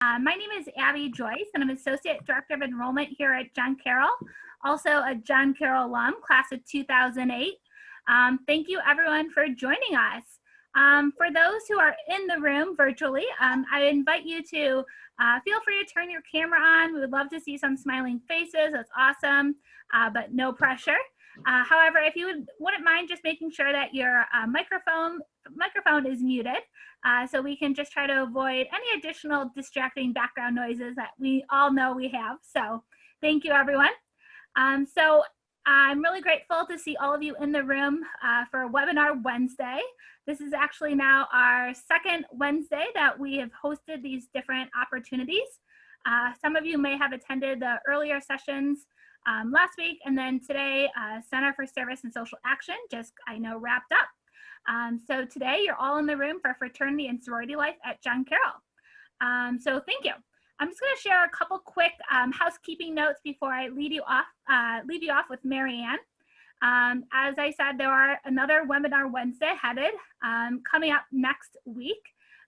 My name is Abby Joyce, and I'm Associate Director of Enrollment here at John Carroll, also a John Carroll alum, class of 2008. Thank you everyone for joining us. For those who are in the room virtually, I invite you to feel free to turn your camera on. We would love to see some smiling faces. That's awesome, but no pressure. However, if you wouldn't mind just making sure that your microphone is muted, so we can just try to avoid any additional distracting background noises that we all know we have. So thank you, everyone. So I'm really grateful to see all of you in the room for Webinar Wednesday. This is actually now our second Wednesday that we have hosted these different opportunities. Some of you may have attended the earlier sessions last week, and then today, Center for Service and Social Action just, I know, wrapped up. So today you're all in the room for Fraternity and Sorority Life at John Carroll. So thank you. I'm just going to share a couple quick housekeeping notes before I leave you off with Mary Ann. As I said, there are another Webinar Wednesday headed coming up next week.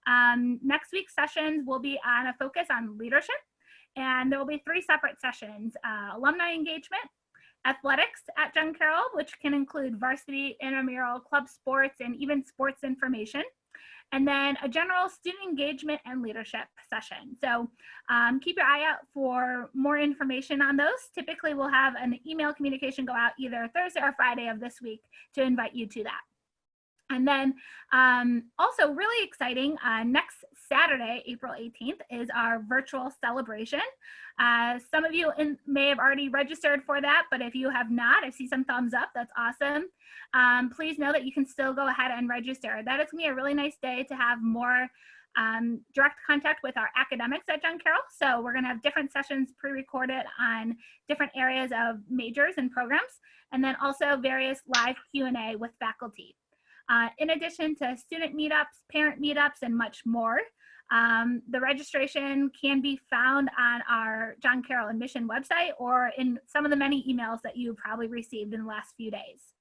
Next week's sessions will be on a focus on leadership, and there will be 3 separate sessions: alumni engagement, athletics at John Carroll, which can include varsity, intramural, club sports, and even sports information, and then a general student engagement and leadership session. So keep your eye out for more information on those. Typically, we'll have an email communication go out either Thursday or Friday of this week to invite you to that. And then also really exciting, next Saturday, April 18th, is our virtual celebration. Some of you may have already registered for that, but if you have not, I see some thumbs up, that's awesome. Please know that you can still go ahead and register. That is gonna be a really nice day to have more direct contact with our academics at John Carroll. So we're gonna have different sessions pre-recorded on different areas of majors and programs, and then also various live Q&A with faculty. In addition to student meetups, parent meetups, and much more. The registration can be found on our John Carroll admission website or in some of the many emails that you probably received in the last few days.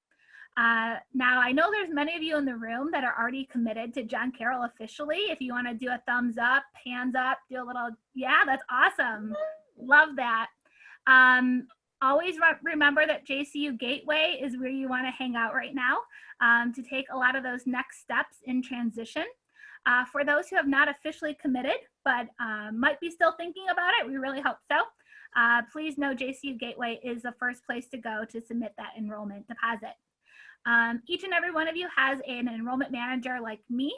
Now, I know there's many of you in the room that are already committed to John Carroll officially. If you want to do a thumbs up, hands up, do a little, yeah, that's awesome. Love that. Always remember that JCU Gateway is where you want to hang out right now to take a lot of those next steps in transition. For those who have not officially committed, but might be still thinking about it, we really hope so. Please know JCU Gateway is the first place to go to submit that enrollment deposit. Each and every one of you has an enrollment manager like me,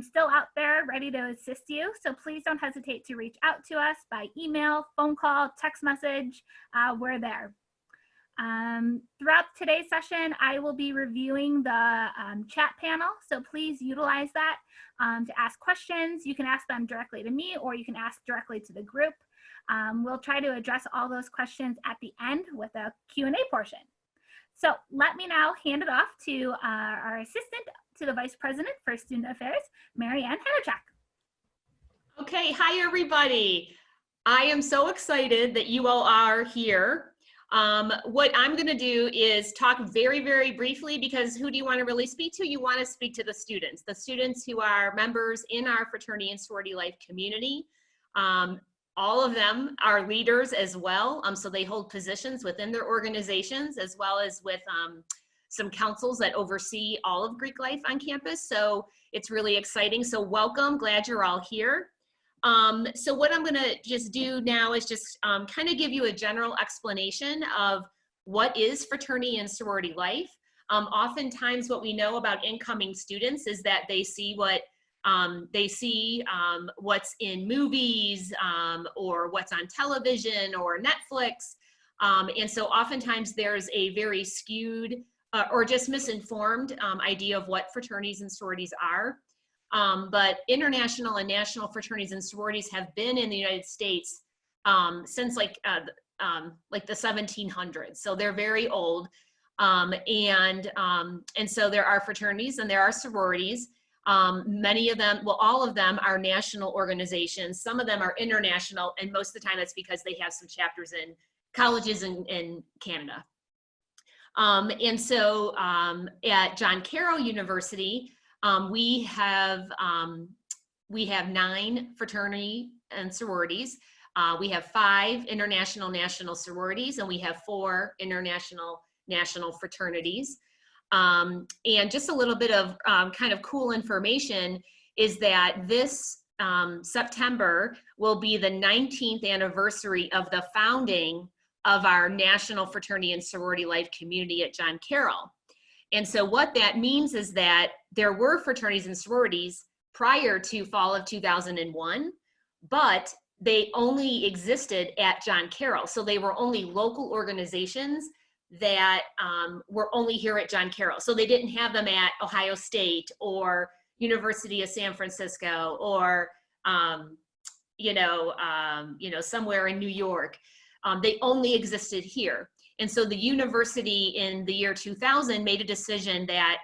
still out there ready to assist you. So please don't hesitate to reach out to us by email, phone call, text message. We're there. Throughout today's session, I will be reviewing the chat panel. So please utilize that to ask questions. You can ask them directly to me, or you can ask directly to the group. We'll try to address all those questions at the end with a Q&A portion. So let me now hand it off to our assistant to the Vice President for Student Affairs, Mary Ann Hennerchak. Okay, hi everybody. I am so excited that you all are here. What I'm gonna do is talk very, very briefly, because who do you wanna really speak to? You wanna speak to the students who are members in our fraternity and sorority life community. All of them are leaders as well, so they hold positions within their organizations, as well as with some councils that oversee all of Greek life on campus. So it's really exciting. So welcome, glad you're all here. So what I'm gonna just do now is just kind of give you a general explanation of what is fraternity and sorority life. Oftentimes what we know about incoming students is that they see what's in movies or what's on television or Netflix. And so oftentimes there's a very skewed or just misinformed idea of what fraternities and sororities are. But international and national fraternities and sororities have been in the United States since like the 1700s. So they're very old. And so there are fraternities and there are sororities. Many of them, well, all of them are national organizations. Some of them are international, and most of the time that's because they have some chapters in colleges in Canada. And so at John Carroll University, we have 9 fraternity and sororities. We have 5 international national sororities, and we have 4 international national fraternities. And just a little bit of kind of cool information is that this September will be the 19th anniversary of the founding of our National Fraternity and Sorority Life community at John Carroll. And so what that means is that there were fraternities and sororities prior to fall of 2001, but they only existed at John Carroll. So they were only local organizations that were only here at John Carroll. So they didn't have them at Ohio State or University of San Francisco or, somewhere in New York. They only existed here. And so the university in the year 2000 made a decision that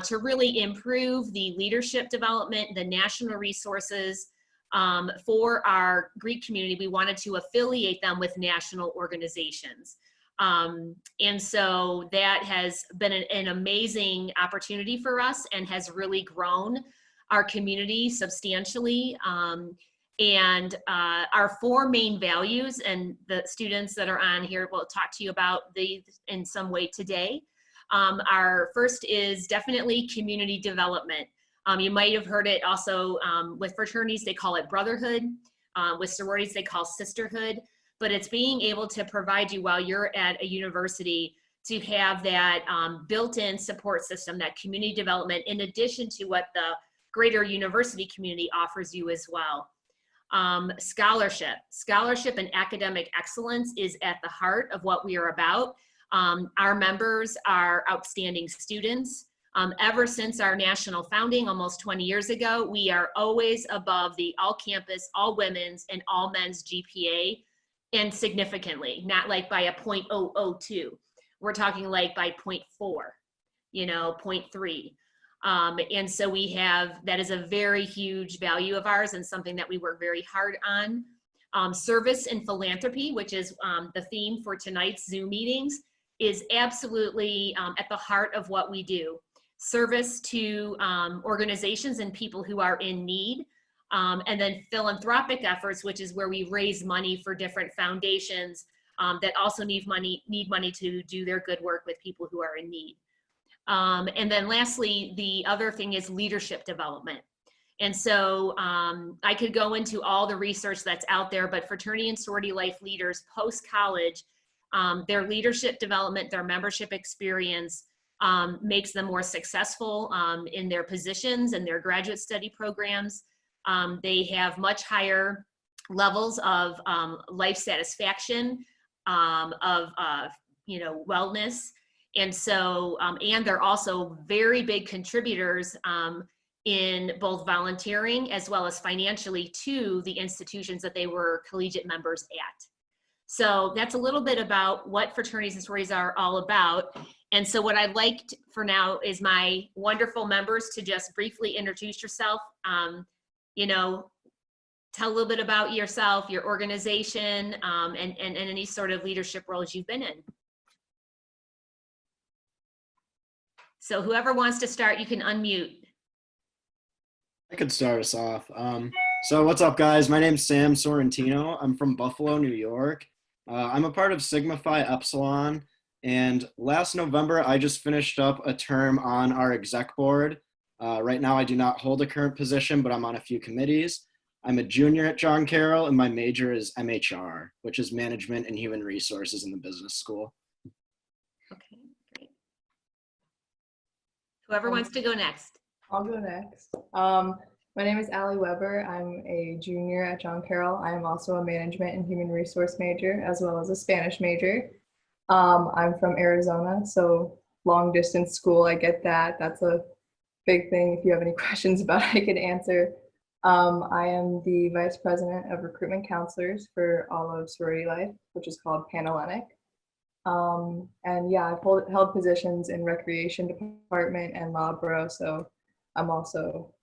to really improve the leadership development, the national resources for our Greek community, we wanted to affiliate them with national organizations. And so that has been an amazing opportunity for us and has really grown our community substantially. And our 4 main values, and the students that are on here will talk to you about these in some way today. Our first is definitely community development. You might have heard it also with fraternities, they call it brotherhood. With sororities, they call sisterhood. But it's being able to provide you while you're at a university to have that built-in support system, that community development, in addition to what the greater university community offers you as well. Scholarship and academic excellence is at the heart of what we are about. Our members are outstanding students. Ever since our national founding almost 20 years ago, we are always above the all campus, all women's, and all men's GPA, and significantly, not like by a 0.002. We're talking like by 0.4, 0.3. And so we have, that is a very huge value of ours and something that we work very hard on. Service and philanthropy, which is the theme for tonight's Zoom meetings, is absolutely at the heart of what we do. Service to organizations and people who are in need. And then philanthropic efforts, which is where we raise money for different foundations that also need money to do their good work with people who are in need. And then lastly, the other thing is leadership development. And so I could go into all the research that's out there, but fraternity and sorority life leaders post-college, their leadership development, their membership experience makes them more successful in their positions and their graduate study programs. They have much higher levels of life satisfaction, wellness. And so, and they're also very big contributors in both volunteering as well as financially to the institutions that they were collegiate members at. So that's a little bit about what fraternities and sororities are all about. And so what I'd like for now is my wonderful members to just briefly introduce yourself, tell a little bit about yourself, your organization, and any sort of leadership roles you've been in. So whoever wants to start, you can unmute. I could start us off. So what's up, guys? My name's Sam Sorrentino. I'm from Buffalo, New York. I'm a part of Sigma Phi Epsilon, and last November, I just finished up a term on our exec board. Right now, I do not hold a current position, but I'm on a few committees. I'm a junior at John Carroll, and my major is MHR, which is Management and Human Resources in the business school. Okay, great. Whoever wants to go next. I'll go next. My name is Allie Weber. I'm a junior at John Carroll. I am also a management and human resource major, as well as a Spanish major. I'm from Arizona, so long distance school, I get that. That's a big thing. If you have any questions about it, I can answer. I am the vice president of recruitment counselors for all of Sorority Life, which is called Panhellenic. And yeah, I've held positions in recreation department and law bureau, so I'm also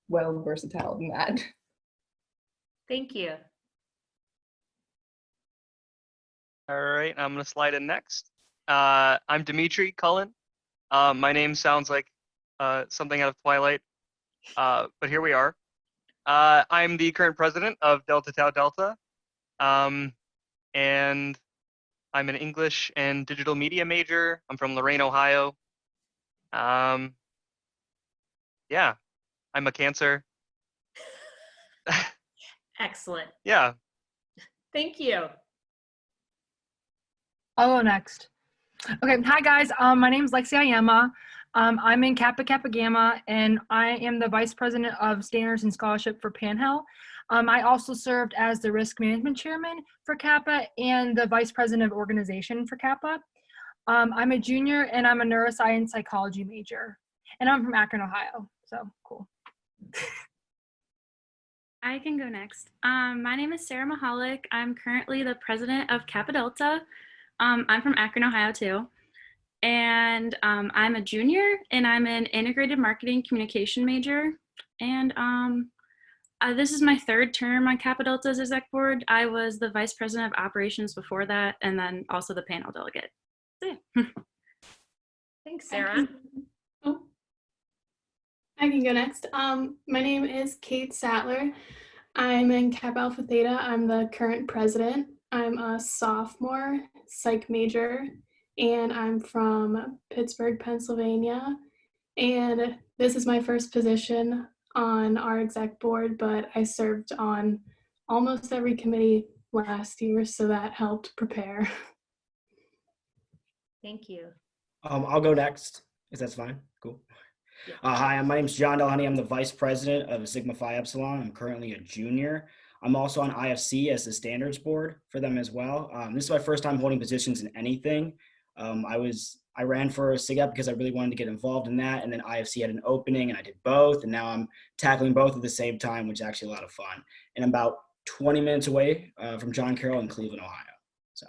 well versatile in that. Thank you. All right, I'm gonna slide in next. I'm Demitri Cullen. My name sounds like something out of Twilight, but here we are. I'm the current president of Delta Tau Delta, and I'm an English and digital media major. I'm from Lorain, Ohio. Yeah, I'm a Cancer. Excellent. Yeah. Thank you. I'll go next. Okay, hi guys. My name is Lexi Ayema. I'm in Kappa Kappa Gamma, and I am the Vice President of Standards and Scholarship for Panhell. I also served as the Risk Management Chairman for Kappa and the Vice President of Organization for Kappa. I'm a junior, and I'm a neuroscience psychology major, and I'm from Akron, Ohio. So cool. I can go next. My name is Sarah Mahalik. I'm currently the president of Kappa Delta. I'm from Akron, Ohio too. And I'm a junior, and I'm an integrated marketing communication major. And this is my third term on Kappa Delta's exec board. I was the vice president of operations before that, and then also the panel delegate. So, yeah. Thanks, Sarah. I can go next. My name is Kate Satler. I'm in Kappa Alpha Theta. I'm the current president. I'm a sophomore psych major, and I'm from Pittsburgh, Pennsylvania. And this is my first position on our exec board, but I served on almost every committee last year, so that helped prepare. Thank you. I'll go next, if that's fine. Cool. Hi, my name's John Delhoney. I'm the vice president of Sigma Phi Epsilon. I'm currently a junior. I'm also on IFC as the standards board for them as well. This is my first time holding positions in anything. I ran for SIGEP because I really wanted to get involved in that, and then IFC had an opening, and I did both, and now I'm tackling both at the same time, which is actually a lot of fun. And I'm about 20 minutes away from John Carroll in Cleveland, Ohio. So,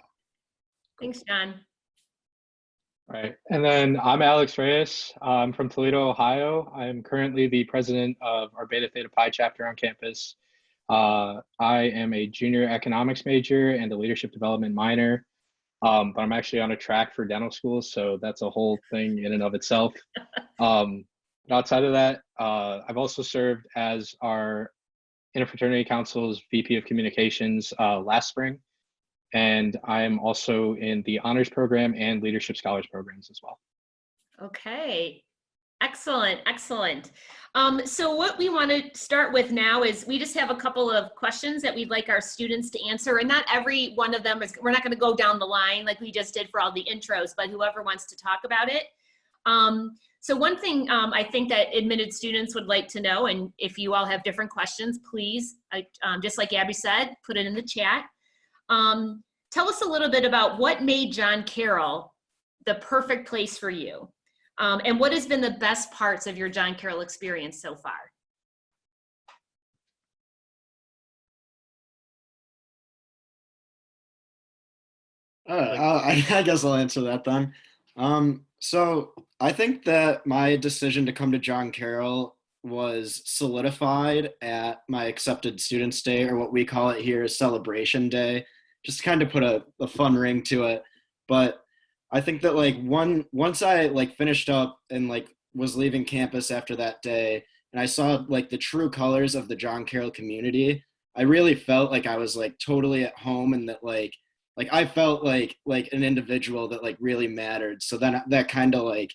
Thanks, John. All right, and then I'm Alex Reyes. I'm from Toledo, Ohio. I'm currently the president of our Beta Theta Pi chapter on campus. I am a junior economics major and a leadership development minor, but I'm actually on a track for dental school, so that's a whole thing in and of itself. Outside of that, I've also served as our Interfraternity Council's VP of Communications last spring. And I am also in the honors program and leadership scholars programs as well. Okay, excellent, excellent. So what we want to start with now is we just have a couple of questions that we'd like our students to answer, and not every one of them is, we're not going to go down the line like we just did for all the intros, but whoever wants to talk about it. So one thing I think that admitted students would like to know, and if you all have different questions, please, just like Abby said, put it in the chat. Tell us a little bit about what made John Carroll the perfect place for you, and what has been the best parts of your John Carroll experience so far? I guess I'll answer that then. So I think that my decision to come to John Carroll was solidified at my accepted students day, or what we call it here, celebration day, just to kind of put a fun ring to it. But I think that like once I like finished up and like was leaving campus after that day, and I saw like the true colors of the John Carroll community, I really felt like I was like totally at home, and that like I felt like an individual that like really mattered. So then that kind of like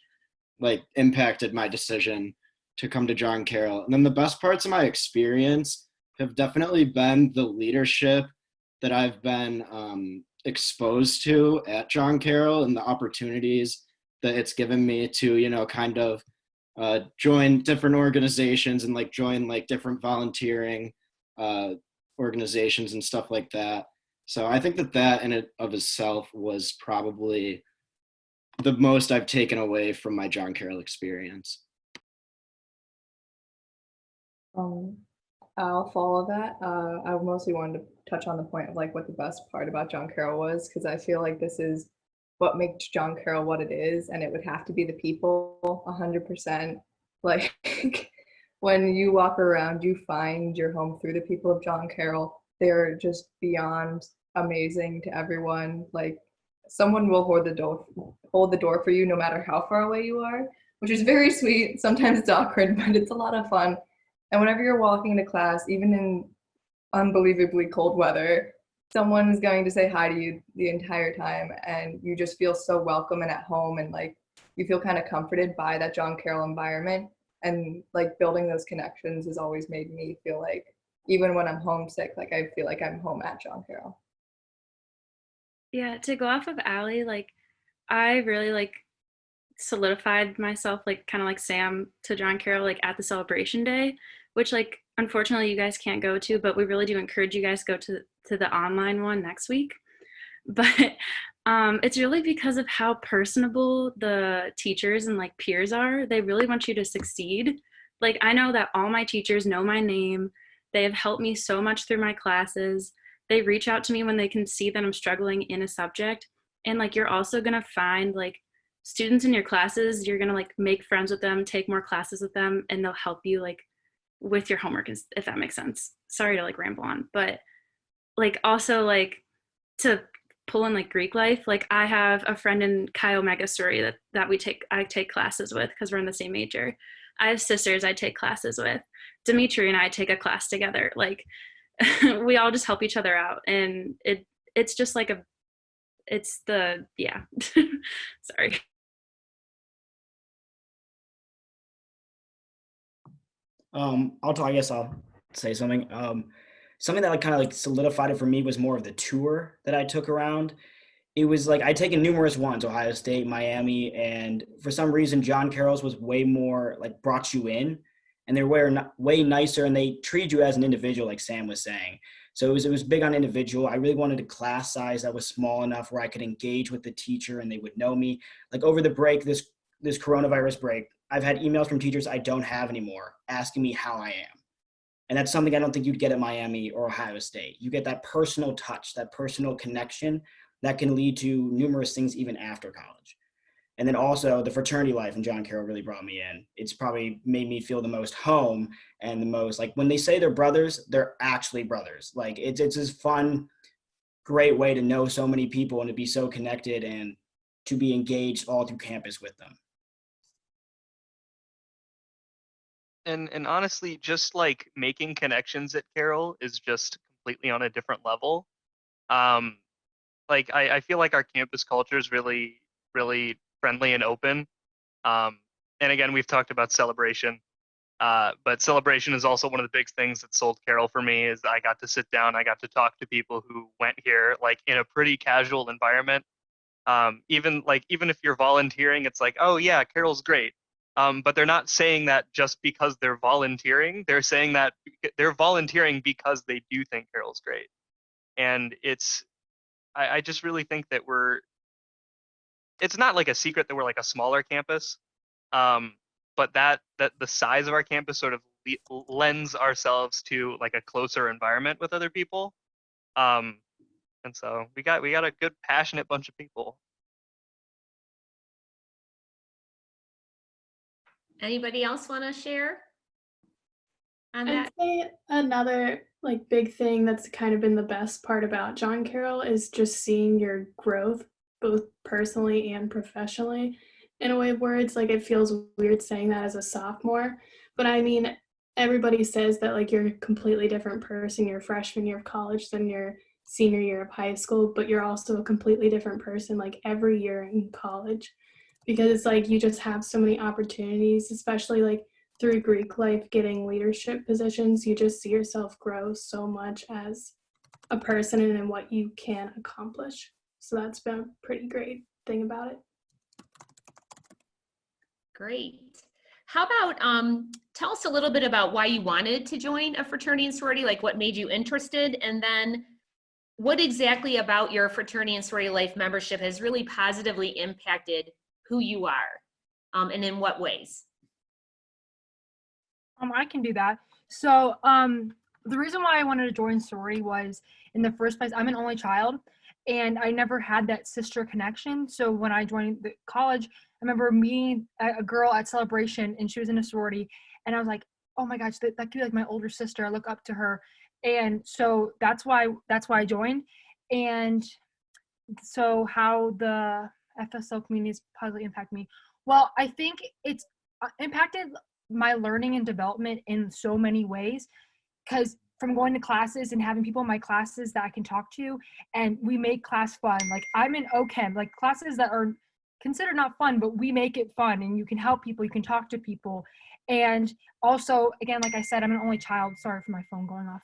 impacted my decision to come to John Carroll. And then the best parts of my experience have definitely been the leadership that I've been exposed to at John Carroll, and the opportunities that it's given me to, you know, kind of join different organizations and like join like different volunteering organizations and stuff like that. So I think that in and of itself was probably the most I've taken away from my John Carroll experience. I'll follow that. I mostly wanted to touch on the point of like what the best part about John Carroll was, because I feel like this is what makes John Carroll what it is, and it would have to be the people 100%. Like when you walk around, you find your home through the people of John Carroll. They're just beyond amazing to everyone. Like someone will hold the door for you no matter how far away you are, which is very sweet. Sometimes it's awkward, but it's a lot of fun. And whenever you're walking to class, even in unbelievably cold weather, someone is going to say hi to you the entire time, and you just feel so welcome and at home, and like you feel kind of comforted by that John Carroll environment. And like building those connections has always made me feel like, even when I'm homesick, like I feel like I'm home at John Carroll. Yeah, to go off of Allie, like I really like solidified myself like kind of like Sam to John Carroll like at the celebration day, which like unfortunately you guys can't go to, but we really do encourage you guys to go to the online one next week. But it's really because of how personable the teachers and like peers are. They really want you to succeed. Like I know that all my teachers know my name. They have helped me so much through my classes. They reach out to me when they can see that I'm struggling in a subject. And like you're also going to find like students in your classes, you're going to like make friends with them, take more classes with them, and they'll help you like with your homework, if that makes sense. Sorry to like ramble on, but like also like to pull in like Greek life, like I have a friend in Chi Omega Sorority that I take classes with because we're in the same major. I have sisters I take classes with. Demitri and I take a class together. Like we all just help each other out, and it's just like sorry. I guess I'll say something. Something that like kind of like solidified it for me was more of the tour that I took around. It was like I'd taken numerous ones, Ohio State, Miami, and for some reason John Carroll's was way more like brought you in, and they're way nicer, and they treat you as an individual, like Sam was saying. So it was big on individual. I really wanted a class size that was small enough where I could engage with the teacher and they would know me. Like over the break, this coronavirus break, I've had emails from teachers I don't have anymore asking me how I am. And that's something I don't think you'd get at Miami or Ohio State. You get that personal touch, that personal connection that can lead to numerous things even after college. And then also the fraternity life in John Carroll really brought me in. It's probably made me feel the most home and the most like when they say they're brothers, they're actually brothers. Like it's this fun, great way to know so many people and to be so connected and to be engaged all through campus with them. And honestly, just like making connections at Carroll is just completely on a different level. Like I feel like our campus culture is really, really friendly and open. And again, we've talked about celebration, but celebration is also one of the big things that sold Carroll for me. Is I got to sit down, I got to talk to people who went here like in a pretty casual environment. Even if you're volunteering, it's like, oh yeah, Carroll's great. But they're not saying that just because they're volunteering. They're saying that they're volunteering because they do think Carroll's great. And I just really think that it's not like a secret that we're like a smaller campus, but that the size of our campus sort of lends ourselves to like a closer environment with other people. And so we got a good passionate bunch of people. Anybody else want to share on I'd that? say another like big thing that's kind of been the best part about John Carroll is just seeing your growth, both personally and professionally. In a way of words, like it feels weird saying that as a sophomore, but I mean, everybody says that like you're a completely different person your freshman year of college than your senior year of high school, but you're also a completely different person like every year in college, because it's like you just have so many opportunities, especially like through Greek life, getting leadership positions. You just see yourself grow so much as a person and in what you can accomplish. So that's been a pretty great thing about it. Great. How about tell us a little bit about why you wanted to join a fraternity and sorority, like what made you interested, and then what exactly about your fraternity and sorority life membership has really positively impacted who you are, and in what ways? I can do that. So, the reason why I wanted to join sorority was, in the first place, I'm an only child, and I never had that sister connection. So when I joined the college, I remember meeting a girl at celebration, and she was in a sorority, and I was like, oh my gosh, that could be like my older sister. I look up to her, and so that's why I joined. And so how the FSL community has positively impacted me. Well, I think it's impacted my learning and development in so many ways, because from going to classes and having people in my classes that I can talk to, and we make class fun. Like I'm in OChem, like classes that are considered not fun, but we make it fun, and you can help people, you can talk to people. And also, again, like I said, I'm an only child. Sorry for my phone going off.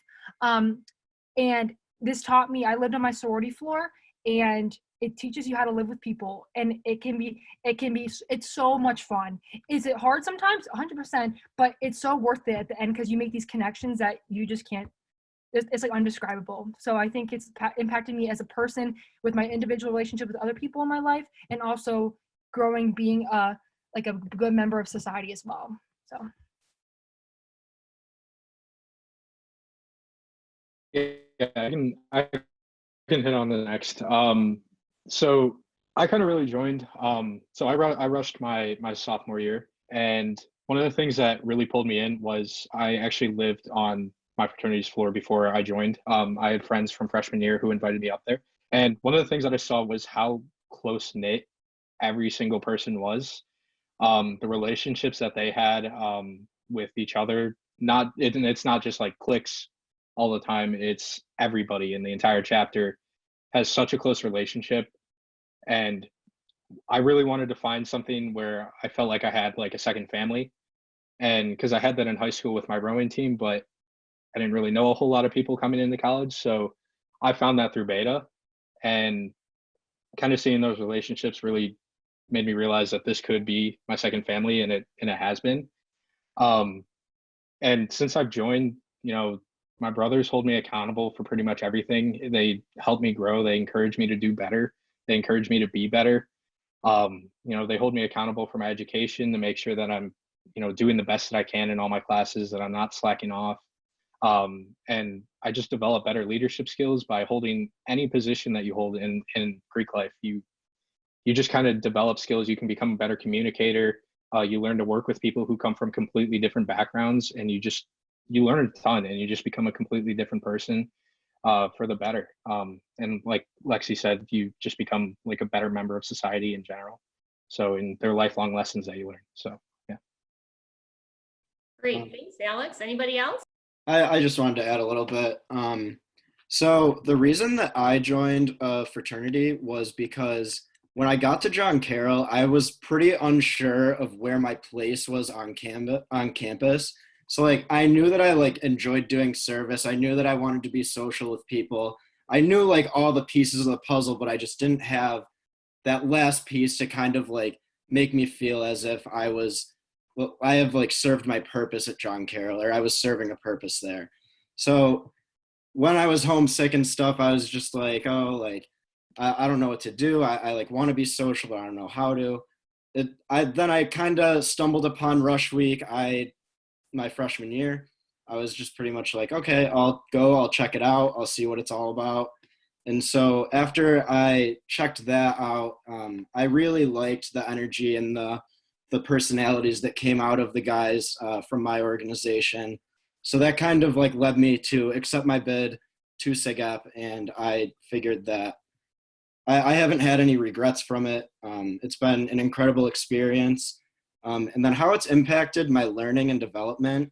And this taught me, I lived on my sorority floor, and it teaches you how to live with people, and it's so much fun. Is it hard sometimes? 100%, but it's so worth it at the end, because you make these connections that you just can't, it's like undescribable. So I think it's impacted me as a person with my individual relationship with other people in my life, and also growing, being a good member of society as well. So. Yeah, I can hit on the next. So I kind of really joined. So I rushed my sophomore year, and one of the things that really pulled me in was I actually lived on my fraternity's floor before I joined. I had friends from freshman year who invited me up there, and one of the things that I saw was how close knit every single person was. The relationships that they had with each other. It's not just like cliques all the time. It's everybody in the entire chapter has such a close relationship, and I really wanted to find something where I felt like I had like a second family. And because I had that in high school with my rowing team, but I didn't really know a whole lot of people coming into college, so I found that through Beta, and kind of seeing those relationships really made me realize that this could be my second family, and it has been. And since I've joined, my brothers hold me accountable for pretty much everything. They help me grow. They encourage me to do better. They encourage me to be better. They hold me accountable for my education to make sure that I'm, doing the best that I can in all my classes, that I'm not slacking off. And I just develop better leadership skills by holding any position that you hold in Greek life. You just kind of develop skills. You can become a better communicator. You learn to work with people who come from completely different backgrounds, and you learn a ton, and you just become a completely different person for the better. And like Lexi said, you just become like a better member of society in general. So in their lifelong lessons that you learn. So yeah. Great, thanks, Alex. Anybody else? I just wanted to add a little bit. So the reason that I joined a fraternity was because when I got to John Carroll, I was pretty unsure of where my place was on campus. So like I knew that I like enjoyed doing service. I knew that I wanted to be social with people. I knew like all the pieces of the puzzle, but I just didn't have that last piece to kind of like make me feel as if I have like served my purpose at John Carroll, or I was serving a purpose there. So when I was homesick and stuff, I was just like, oh, like I don't know what to do. I like want to be social, but I don't know how to. Then I kind of stumbled upon Rush Week. My freshman year, I was just pretty much like, okay, I'll go, I'll check it out, I'll see what it's all about. And so after I checked that out, I really liked the energy and the personalities that came out of the guys from my organization. So that kind of like led me to accept my bid to SIGEP, and I figured that I haven't had any regrets from it. It's been an incredible experience. And then how it's impacted my learning and development.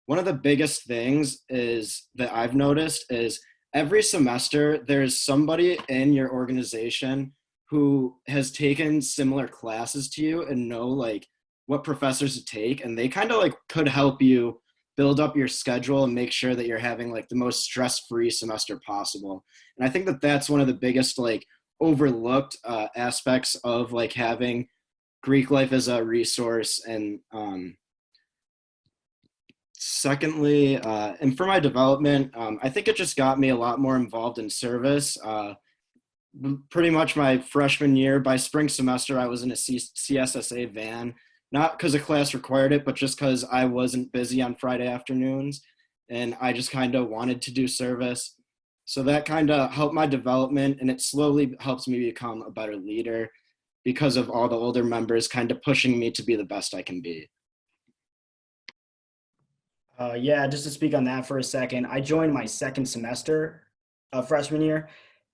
One of the biggest things that I've noticed is every semester there's somebody in your organization who has taken similar classes to you and know like what professors to take, and they kind of like could help you build up your schedule and make sure that you're having like the most stress-free semester possible. And I think that that's one of the biggest like overlooked aspects of like having Greek life as a resource. And secondly, and for my development, I think it just got me a lot more involved in service. Pretty much my freshman year, by spring semester, I was in a CSSA van, not because a class required it, but just because I wasn't busy on Friday afternoons, and I just kind of wanted to do service. So that kind of helped my development, and it slowly helps me become a better leader because of all the older members kind of pushing me to be the best I can be. Yeah, just to speak on that for a second, I joined my second semester of freshman year,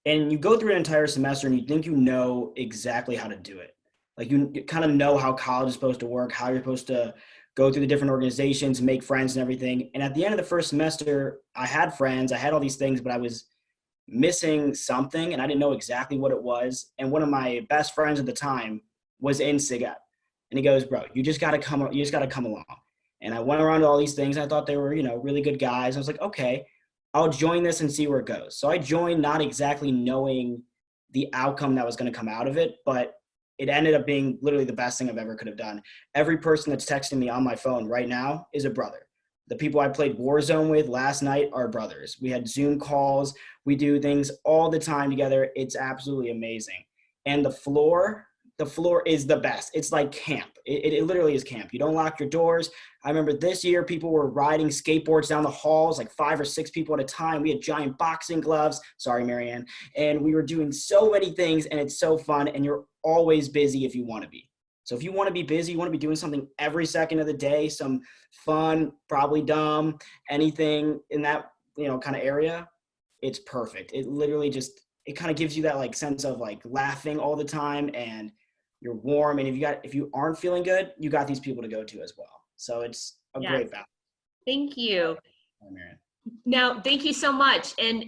and you go through an entire semester and you think you know exactly how to do it. Like you kind of know how college is supposed to work, how you're supposed to go through the different organizations, make friends and everything. And at the end of the first semester, I had friends, I had all these things, but I was missing something and I didn't know exactly what it was. And one of my best friends at the time was in SIGEP. And he goes, bro, you just got to come along. And I went around to all these things. And I thought they were, really good guys. I was like, okay, I'll join this and see where it goes. So I joined not exactly knowing the outcome that was going to come out of it, but it ended up being literally the best thing I've ever could have done. Every person that's texting me on my phone right now is a brother. The people I played Warzone with last night are brothers. We had Zoom calls. We do things all the time together. It's absolutely amazing. And the floor is the best. It's like camp. It literally is camp. You don't lock your doors. I remember this year, people were riding skateboards down the halls, like 5 or 6 people at a time. We had giant boxing gloves. Sorry, Marianne. And we were doing so many things, and it's so fun. And you're always busy if you want to be. So if you want to be busy, you want to be doing something every second of the day, some fun, probably dumb, anything in that, kind of area, it's perfect. It literally it kind of gives you that like sense of like laughing all the time, and you're warm. And if you aren't feeling good, you got these people to go to as well. So it's a great balance. Thank you. Hi, Marianne. Now, thank you so much. And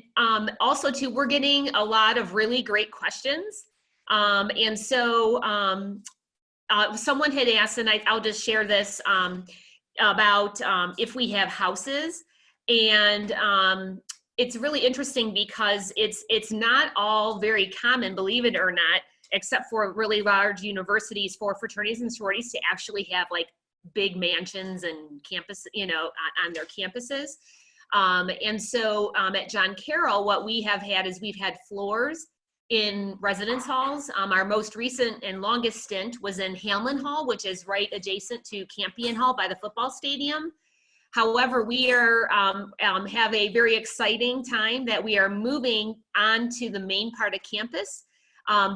also too, we're getting a lot of really great questions. And so someone had asked, and I'll just share this about if we have houses. And it's really interesting because it's not all very common, believe it or not, except for really large universities, for fraternities and sororities to actually have like big mansions and campus, on their campuses. And so at John Carroll, what we have had is we've had floors in residence halls. Our most recent and longest stint was in Hamlin Hall, which is right adjacent to Campion Hall by the football stadium. However, we are have a very exciting time that we are moving onto the main part of campus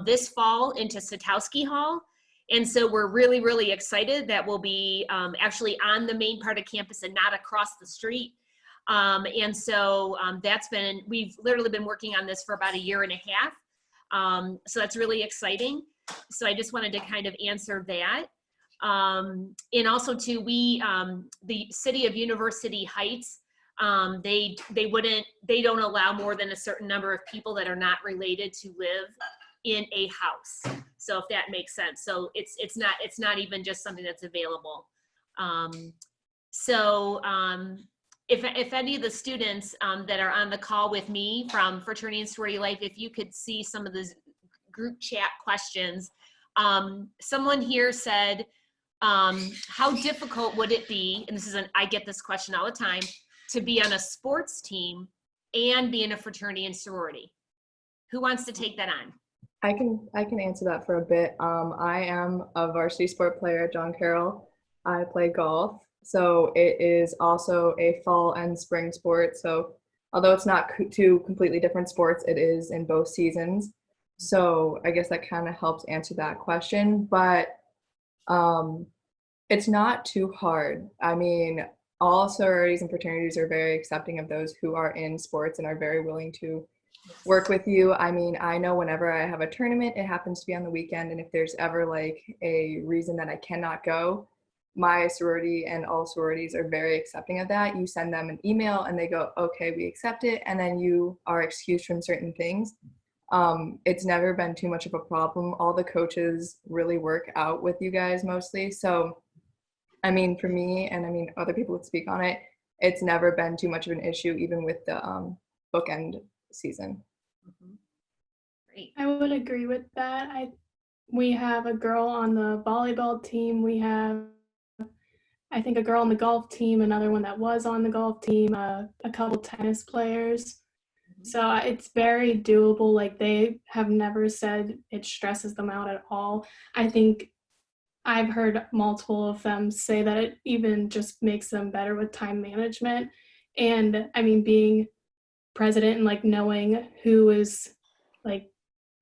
this fall into Satowski Hall. And so we're really, really excited that we'll be actually on the main part of campus and not across the street. And so we've literally been working on this for about 1.5 years. So that's really exciting. So I just wanted to kind of answer that. And also too, the city of University Heights, they don't allow more than a certain number of people that are not related to live in a house. So if that makes sense. So it's not even just something that's available. If any of the students that are on the call with me from Fraternity and Sorority Life, if you could see some of the group chat questions. Someone here said, how difficult would it be, and I get this question all the time, to be on a sports team and be in a fraternity and sorority? Who wants to take that on? I can answer that for a bit. I am a varsity sport player at John Carroll. I play golf. So it is also a fall and spring sport. So although it's not two completely different sports, it is in both seasons. So I guess that kind of helps answer that question. But it's not too hard. I mean, all sororities and fraternities are very accepting of those who are in sports and are very willing to work with you. I mean, I know whenever I have a tournament, it happens to be on the weekend. And if there's ever like a reason that I cannot go, my sorority and all sororities are very accepting of that. You send them an email and they go, okay, we accept it. And then you are excused from certain things. It's never been too much of a problem. All the coaches really work out with you guys mostly. So, I mean, for me, and I mean, other people would speak on it, it's never been too much of an issue, even with the bookend season. Mm-hmm. Great. I would agree with that. We have a girl on the volleyball team. We have, I think, a girl on the golf team, another one that was on the golf team, a couple tennis players. So it's very doable. Like, they have never said it stresses them out at all. I think I've heard multiple of them say that it even just makes them better with time management. And I mean, being president and like knowing who is like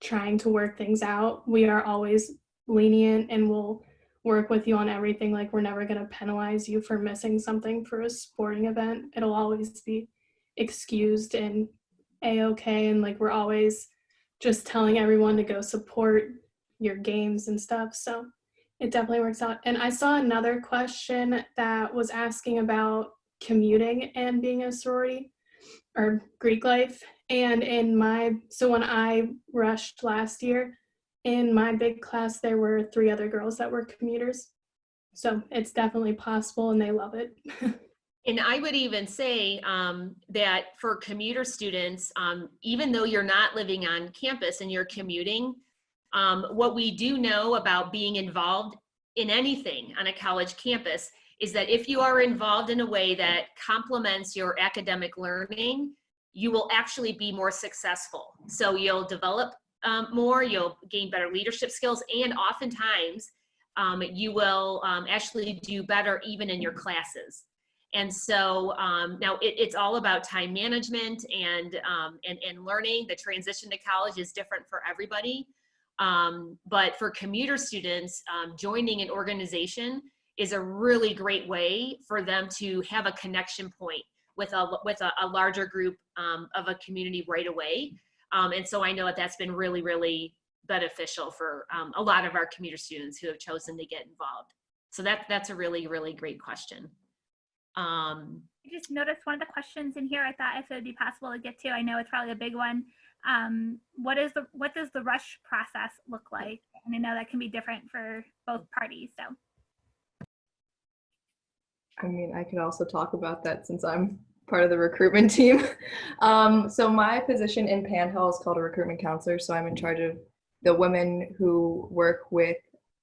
trying to work things out, we are always lenient and we'll work with you on everything. Like, we're never going to penalize you for missing something for a sporting event. It'll always be excused and a-okay. And like, we're always just telling everyone to go support your games and stuff. So it definitely works out. And I saw another question that was asking about commuting and being a sorority or Greek life. And so when I rushed last year, in my big class, there were 3 other girls that were commuters. So it's definitely possible and they love it. And I would even say that for commuter students, even though you're not living on campus and you're commuting, what we do know about being involved in anything on a college campus is that if you are involved in a way that complements your academic learning, you will actually be more successful. So you'll develop more, you'll gain better leadership skills, and oftentimes you will actually do better even in your classes. And so now it's all about time management and learning. The transition to college is different for everybody. But for commuter students, joining an organization is a really great way for them to have a connection point with a larger group of a community right away. And so I know that that's been really, really beneficial for a lot of our commuter students who have chosen to get involved. So that's a really, really great question. I just noticed one of the questions in here I thought if it would be possible to get to. I know it's probably a big one. What does the rush process look like? And I know that can be different for both parties. So I mean, I could also talk about that since I'm part of the recruitment team. So my position in Panhandle is called a recruitment counselor. So I'm in charge of the women who work with,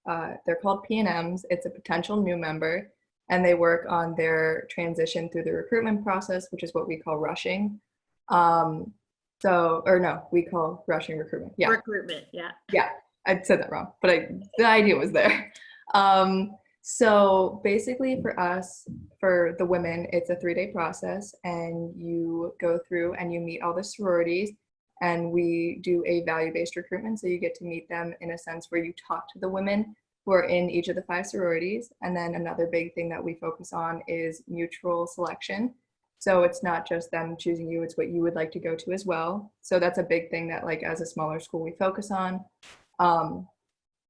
they're called P&Ms. It's a potential new member, and they work on their transition through the recruitment process, which is what we call rushing. We call rushing recruitment. Yeah. Recruitment, yeah. Yeah, I said that wrong, but the idea was there. So basically for us, for the women, it's a 3-day process, and you go through and you meet all the sororities, and we do a value-based recruitment. So you get to meet them in a sense where you talk to the women who are in each of the 5 sororities. And then another big thing that we focus on is mutual selection. So it's not just them choosing you, it's what you would like to go to as well. So that's a big thing that, like, as a smaller school, we focus on.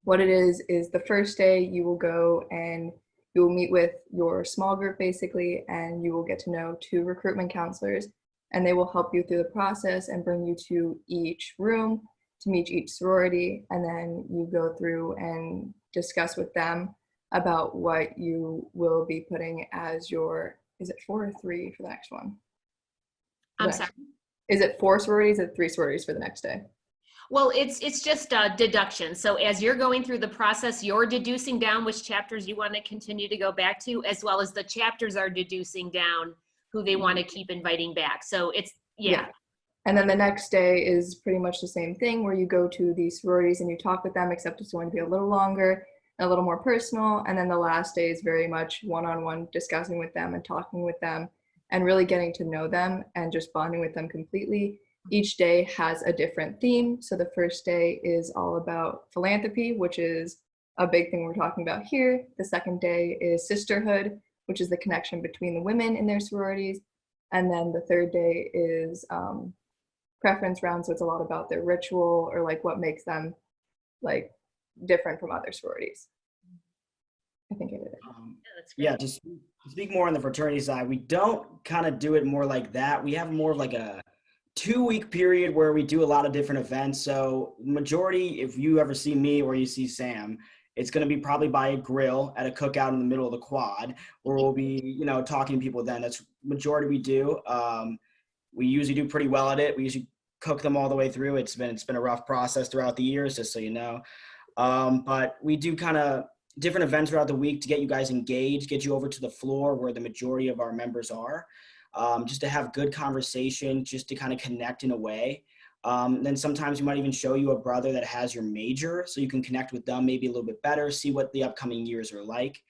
What it is the first day you will go and you will meet with your small group basically, and you will get to know 2 recruitment counselors, and they will help you through the process and bring you to each room to meet each sorority. And then you go through and discuss with them about what you will be putting as your, is it 4 or 3 for the next one? I'm sorry. Is it 4 sororities or 3 sororities for the next day? Well, it's just deduction. So as you're going through the process, you're deducing down which chapters you want to continue to go back to, as well as the chapters are deducing down who they want to keep inviting back. So it's, yeah. And then the next day is pretty much the same thing, where you go to these sororities and you talk with them, except it's going to be a little longer, a little more personal. And then the last day is very much one-on-one discussing with them and talking with them and really getting to know them and just bonding with them completely. Each day has a different theme. So the first day is all about philanthropy, which is a big thing we're talking about here. The second day is sisterhood, which is the connection between the women in their sororities. And then the third day is preference round. So it's a lot about their ritual, or like what makes them like different from other sororities. I think I did it. Yeah, to speak more on the fraternity side, we don't kind of do it more like that. We have more of like a 2-week period where we do a lot of different events. So majority, if you ever see me or you see Sam, it's going to be probably by a grill at a cookout in the middle of the quad, where we'll be, talking to people then. That's majority we do. We usually do pretty well at it. We usually cook them all the way through. It's been a rough process throughout the years, just so you know. But we do kind of different events throughout the week to get you guys engaged, get you over to the floor where the majority of our members are. Just to have good conversation, just to kind of connect in a way. Then sometimes we might even show you a brother that has your major, so you can connect with them maybe a little bit better, see what the upcoming years are like.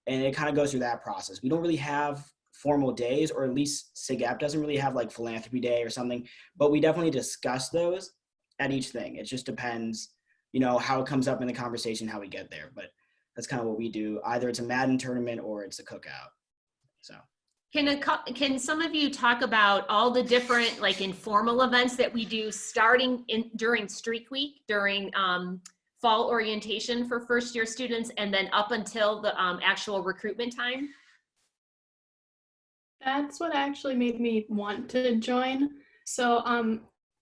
And it kind of goes through that process. We don't really have formal days, or at least SIGAP doesn't really have like philanthropy day or something, but we definitely discuss those at each thing. It just depends, how it comes up in the conversation, how we get there. But that's kind of what we do. Either it's a Madden tournament or it's a cookout. So. Can some of you talk about all the different like informal events that we do starting during Streak Week, during fall orientation for first year students and then up until the actual recruitment time? That's what actually made me want to join. So,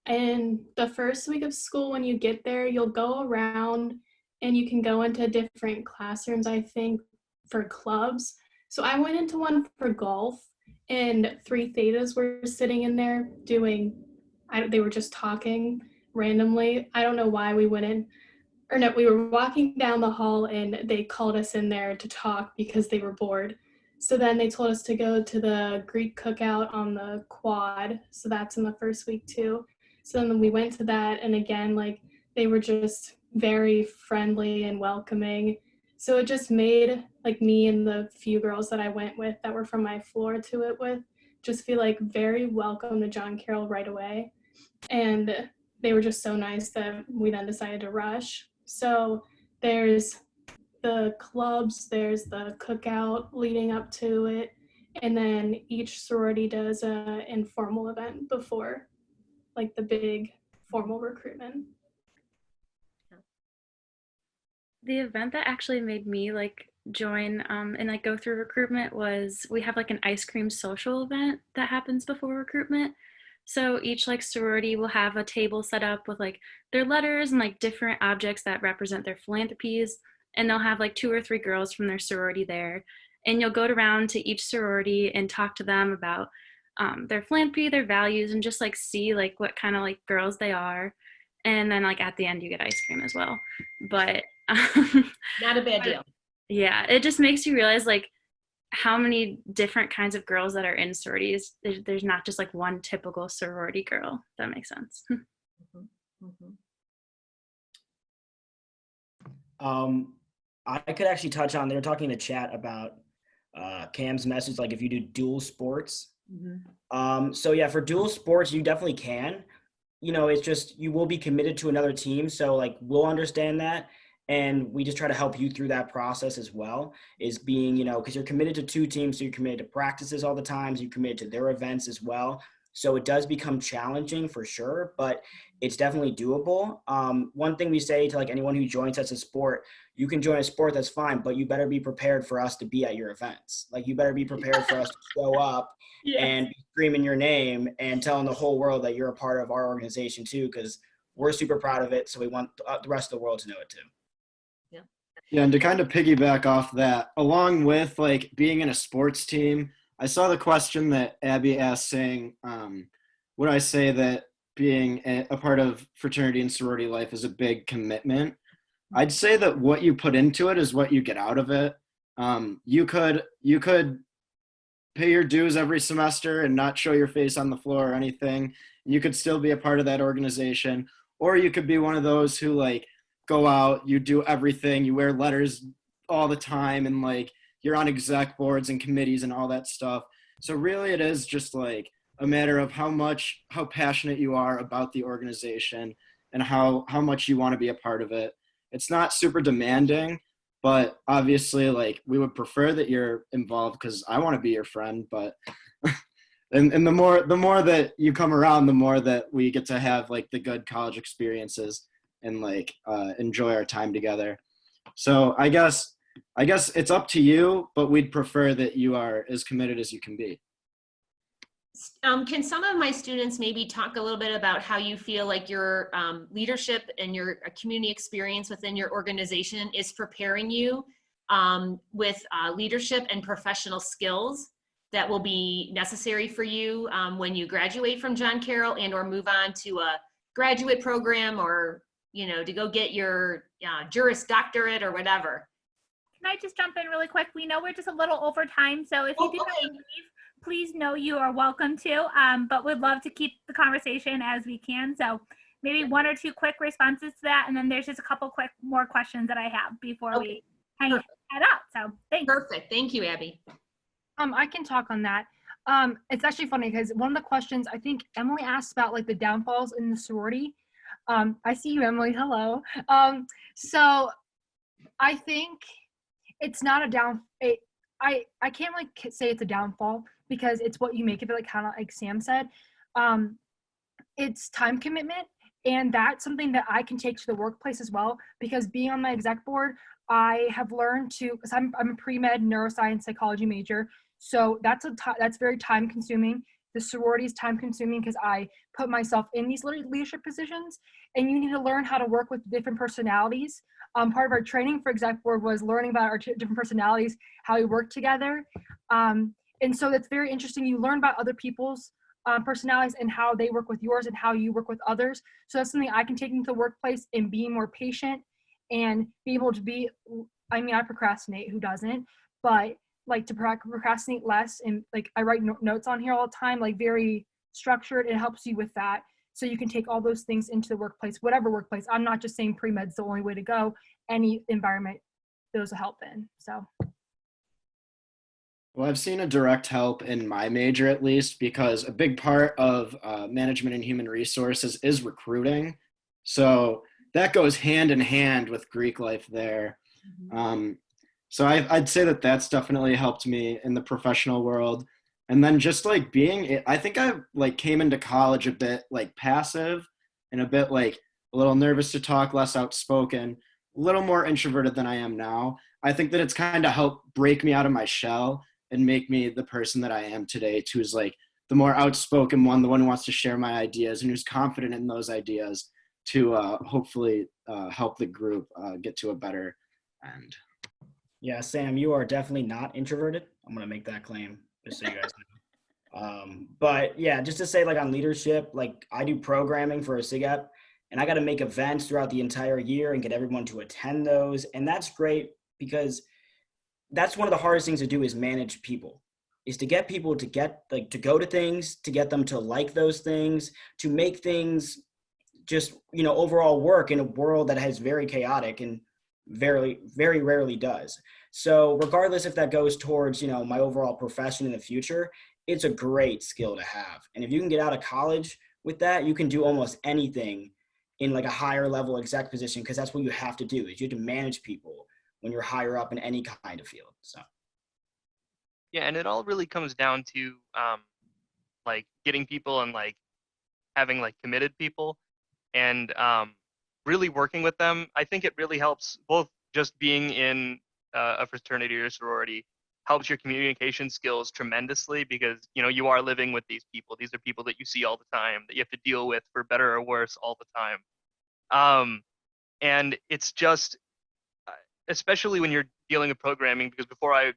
in the first week of school, when you get there, you'll go around and you can go into different classrooms, I think, for clubs. So I went into one for golf, and 3 thetas were sitting in there doing, they were just talking randomly. I don't know why we went in, or no, we were walking down the hall and they called us in there to talk because they were bored. So then they told us to go to the Greek cookout on the quad. So that's in the first week too. So then we went to that, and again, like, they were just very friendly and welcoming. So it just made, like, me and the few girls that I went with that were from my floor to it with just feel like very welcome to John Carroll right away. And they were just so nice that we then decided to rush. So there's the clubs, there's the cookout leading up to it, and then each sorority does an informal event before, like, the big formal recruitment. The event that actually made me like join and like go through recruitment was, we have like an ice cream social event that happens before recruitment. So each like sorority will have a table set up with like their letters and like different objects that represent their philanthropies, and they'll have like 2 or 3 girls from their sorority there, and you'll go around to each sorority and talk to them about their philanthropy, their values, and just like see like what kind of like girls they are. And then like at the end you get ice cream as well. But Not a bad deal. yeah, it just makes you realize like how many different kinds of girls that are in sororities. There's not just like one typical sorority girl, if that makes sense. I could actually touch on, they were talking in the chat about Cam's message, like if you do dual sports. So yeah, for dual sports, you definitely can. You know, it's just, you will be committed to another team. So like, we'll understand that. And we just try to help you through that process as well, is being, you know, because you're committed to 2 teams. So you're committed to practices all the time. So you're committed to their events as well. So it does become challenging for sure, but it's definitely doable. One thing we say to like anyone who joins us a sport, you can join a sport, that's fine, but you better be prepared for us to be at your events. Like, you better be prepared for us to show up and be screaming your name and telling the whole world that you're a part of our organization too, because we're super proud of it. So we want the rest of the world to know it too. Yeah, and to kind of piggyback off that, along with like being in a sports team, I saw the question that Abby asked saying, would I say that being a part of fraternity and sorority life is a big commitment? I'd say that what you put into it is what you get out of it. You could pay your dues every semester and not show your face on the floor or anything. You could still be a part of that organization, or you could be one of those who like go out, you do everything, you wear letters all the time, and like you're on exec boards and committees and all that stuff. So really it is just like a matter of how passionate you are about the organization and how much you want to be a part of it. It's not super demanding, but obviously like we would prefer that you're involved because I want to be your friend, but and the more that you come around, the more that we get to have like the good college experiences and like enjoy our time together. So I guess it's up to you, but we'd prefer that you are as committed as you can be. Can some of my students maybe talk a little bit about how you feel like your leadership and your community experience within your organization is preparing you with leadership and professional skills that will be necessary for you when you graduate from John Carroll and or move on to a graduate program, or to go get your Juris Doctorate or whatever? Can I just jump in really quick? We know we're just a little over time, so if you do have to leave, please know you are welcome to, but we'd love to keep the conversation as we can. So maybe 1 or 2 quick responses to that, and then there's just a couple more questions that I have before we head out. So thanks. Perfect. Thank you, Abby. I can talk on that. It's actually funny because one of the questions I think Emily asked about like the downfalls in the sorority. I see you, Emily. Hello. So I think it's not a I can't like say it's a downfall because it's what you make of it, like kind of like Sam said. It's time commitment. And that's something that I can take to the workplace as well, because being on my exec board, I have learned to, because I'm a pre-med neuroscience psychology major. So that's very time consuming. The sorority is time consuming because I put myself in these leadership positions, and you need to learn how to work with different personalities. Part of our training for exec board was learning about our different personalities, how we work together. And so that's very interesting. You learn about other people's personalities and how they work with yours and how you work with others. So that's something I can take into the workplace and be more patient and be able to be, I mean, I procrastinate, who doesn't, but like to procrastinate less. And like I write notes on here all the time, like very structured. It helps you with that. So you can take all those things into the workplace, whatever workplace. I'm not just saying pre-med's the only way to go. Any environment, those will help in, so. Well, I've seen a direct help in my major, at least, because a big part of management and human resources is recruiting. So that goes hand in hand with Greek life there. So I'd say that that's definitely helped me in the professional world. And then just like I think I like came into college a bit like passive and a bit like a little nervous to talk, less outspoken, a little more introverted than I am now. I think that it's kind of helped break me out of my shell and make me the person that I am today, who's like the more outspoken one, the one who wants to share my ideas and who's confident in those ideas to hopefully help the group get to a better end. Yeah, Sam, you are definitely not introverted. I'm going to make that claim, just so you guys know. But yeah, just to say like on leadership, like I do programming for a SIGEP, and I got to make events throughout the entire year and get everyone to attend those. And that's great because that's one of the hardest things to do is manage people, is to get people to to go to things, to get them to like those things, to make things just, overall work in a world that is very chaotic and very, very rarely does. So regardless if that goes towards, my overall profession in the future, it's a great skill to have. And if you can get out of college with that, you can do almost anything in like a higher level exec position, because that's what you have to do, is you have to manage people when you're higher up in any kind of field. So Yeah, and it all really comes down to like getting people and like having like committed people and really working with them. I think it really helps, both just being in a fraternity or sorority helps your communication skills tremendously, because you are living with these people. These are people that you see all the time, that you have to deal with for better or worse all the time. And it's just, especially when you're dealing with programming, because before I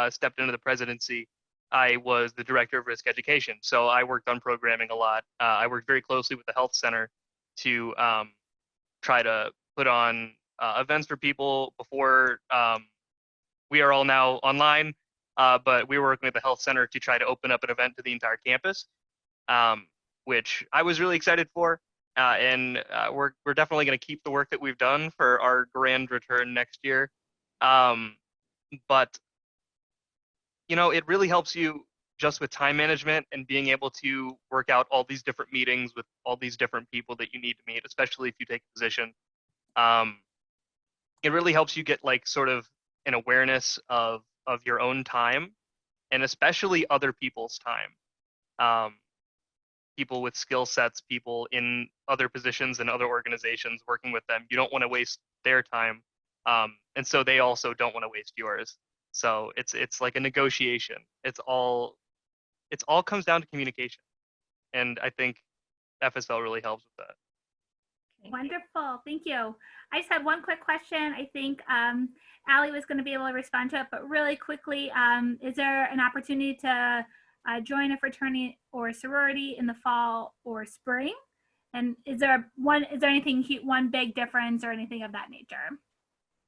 stepped into the presidency, I was the director of risk education. So I worked on programming a lot. I worked very closely with the health center to try to put on events for people before we are all now online, but we were working with the health center to try to open up an event to the entire campus, which I was really excited for. And we're definitely going to keep the work that we've done for our grand return next year. But it really helps you just with time management and being able to work out all these different meetings with all these different people that you need to meet, especially if you take a position. It really helps you get like sort of an awareness of your own time, and especially other people's time. People with skill sets, people in other positions and other organizations, working with them. You don't want to waste their time. And so they also don't want to waste yours. So it's like a negotiation. It's all comes down to communication. And I think FSL really helps with that. Wonderful, thank you. I just have one quick question. I think Allie was going to be able to respond to it, but really quickly, is there an opportunity to join a fraternity or a sorority in the fall or spring? And is there anything, one big difference or anything of that nature?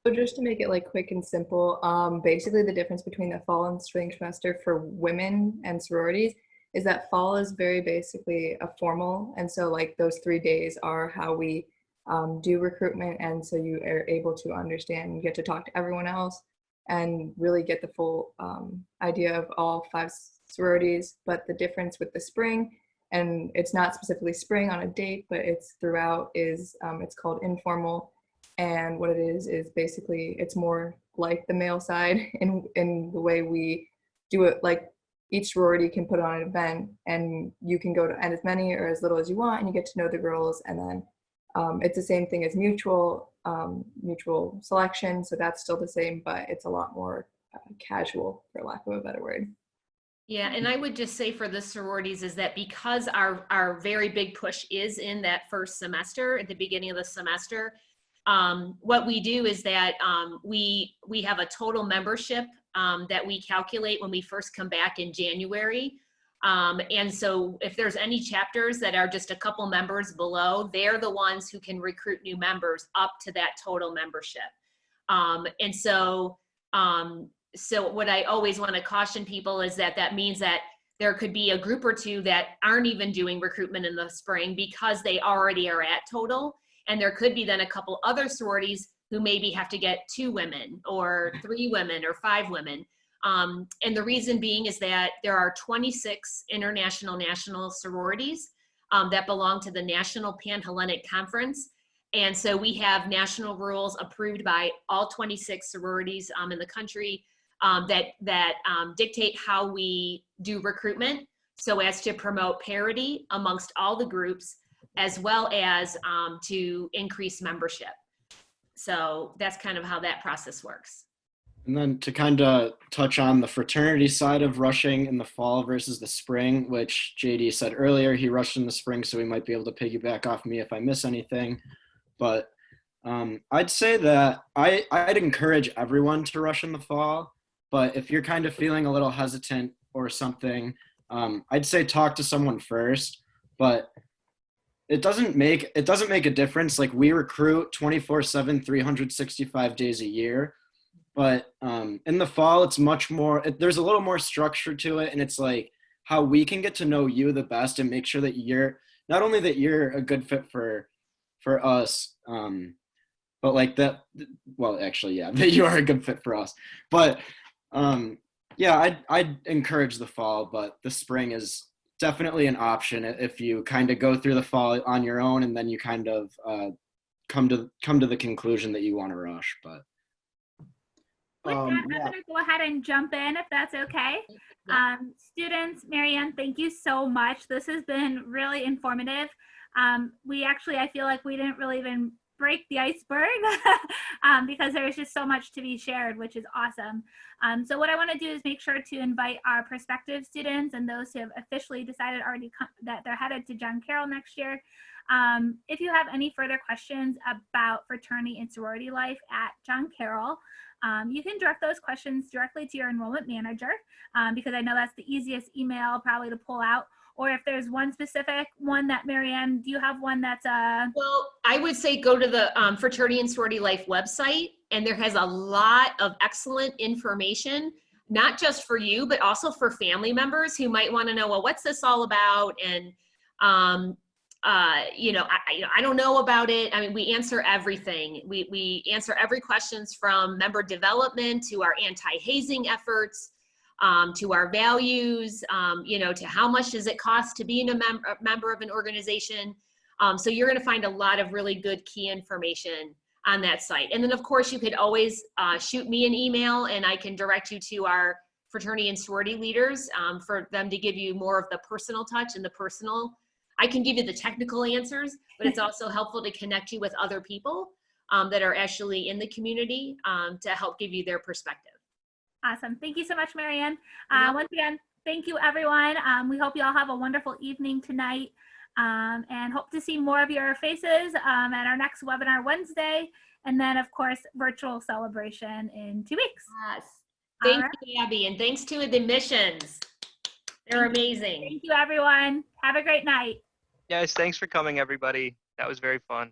So just to make it like quick and simple, basically the difference between the fall and spring semester for women and sororities is that fall is very basically a formal. And so like those 3 days are how we do recruitment. And so you are able to understand and get to talk to everyone else and really get the full idea of all 5 sororities. But the difference with the spring, and it's not specifically spring on a date, but it's throughout, is it's called informal. And what it is basically it's more like the male side in the way we do it. Like each sorority can put on an event, and you can go to as many or as little as you want, and you get to know the girls. And then it's the same thing as mutual selection, so that's still the same, but it's a lot more casual, for lack of a better word. Yeah, and I would just say for the sororities is that because our very big push is in that first semester, at the beginning of the semester, what we do is that we have a total membership that we calculate when we first come back in January. And so if there's any chapters that are just a couple members below, they're the ones who can recruit new members up to that total membership. And so what I always want to caution people is that means that there could be a group or two that aren't even doing recruitment in the spring because they already are at total. And there could be then a couple other sororities who maybe have to get 2 women or 3 women or 5 women. And the reason being is that there are 26 national sororities that belong to the National Pan-Hellenic Conference. And so we have national rules approved by all 26 sororities in the country that dictate how we do recruitment so as to promote parity amongst all the groups, as well as to increase membership. So that's kind of how that process works. And then to kind of touch on the fraternity side of rushing in the fall versus the spring, which JD said earlier, he rushed in the spring, so he might be able to piggyback off me if I miss anything. But I'd say that I'd encourage everyone to rush in the fall. But if you're kind of feeling a little hesitant or something, I'd say talk to someone first. But it doesn't make a difference. Like, we recruit 24/7, 365 days a year. But in the fall, it's much more, there's a little more structure to it. And it's like how we can get to know you the best and make sure that not only that you're a good fit for us, but like that, well, actually, yeah, that you are a good fit for us. But yeah, I'd encourage the fall, but the spring is definitely an option if you kind of go through the fall on your own and then you kind of come to the conclusion that you want to rush. But with that, I'm going to go ahead and jump in if that's okay. Students, Marianne, thank you so much. This has been really informative. I feel like we didn't really even break the iceberg because there's just so much to be shared, which is awesome. So what I want to do is make sure to invite our prospective students and those who have officially decided already that they're headed to John Carroll next year. If you have any further questions about fraternity and sorority life at John Carroll, you can direct those questions directly to your enrollment manager because I know that's the easiest email probably to pull out. Or if there's one specific one that, Marianne, do you have one that's Well, I would say go to the Fraternity and Sorority Life website, and there has a lot of excellent information, not just for you, but also for family members who might want to know, well, what's this all about? And, you know, I don't know about it. I mean, we answer everything. We answer every questions from member development to our anti-hazing efforts, to our values, you know, to how much does it cost to be a member of an organization. So you're going to find a lot of really good key information on that site. And then, of course, you could always shoot me an email and I can direct you to our fraternity and sorority leaders for them to give you more of the personal touch and the personal. I can give you the technical answers, but it's also helpful to connect you with other people that are actually in the community to help give you their perspective. Awesome. Thank you so much, Marianne. Once again, thank you, everyone. We hope you all have a wonderful evening tonight and hope to see more of your faces at our next webinar Wednesday. And then, of course, virtual celebration in 2 weeks. Yes. Thank you, Abby. And thanks to the missions. They're amazing. Thank you, everyone. Have a great night. Yes, thanks for coming, everybody. That was very fun.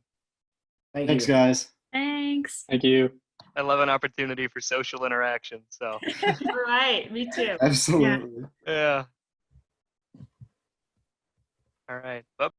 Thanks, guys. Thanks. Thank you. I love an opportunity for social interaction. So, All right. Me too. Absolutely. yeah. All right. Bye.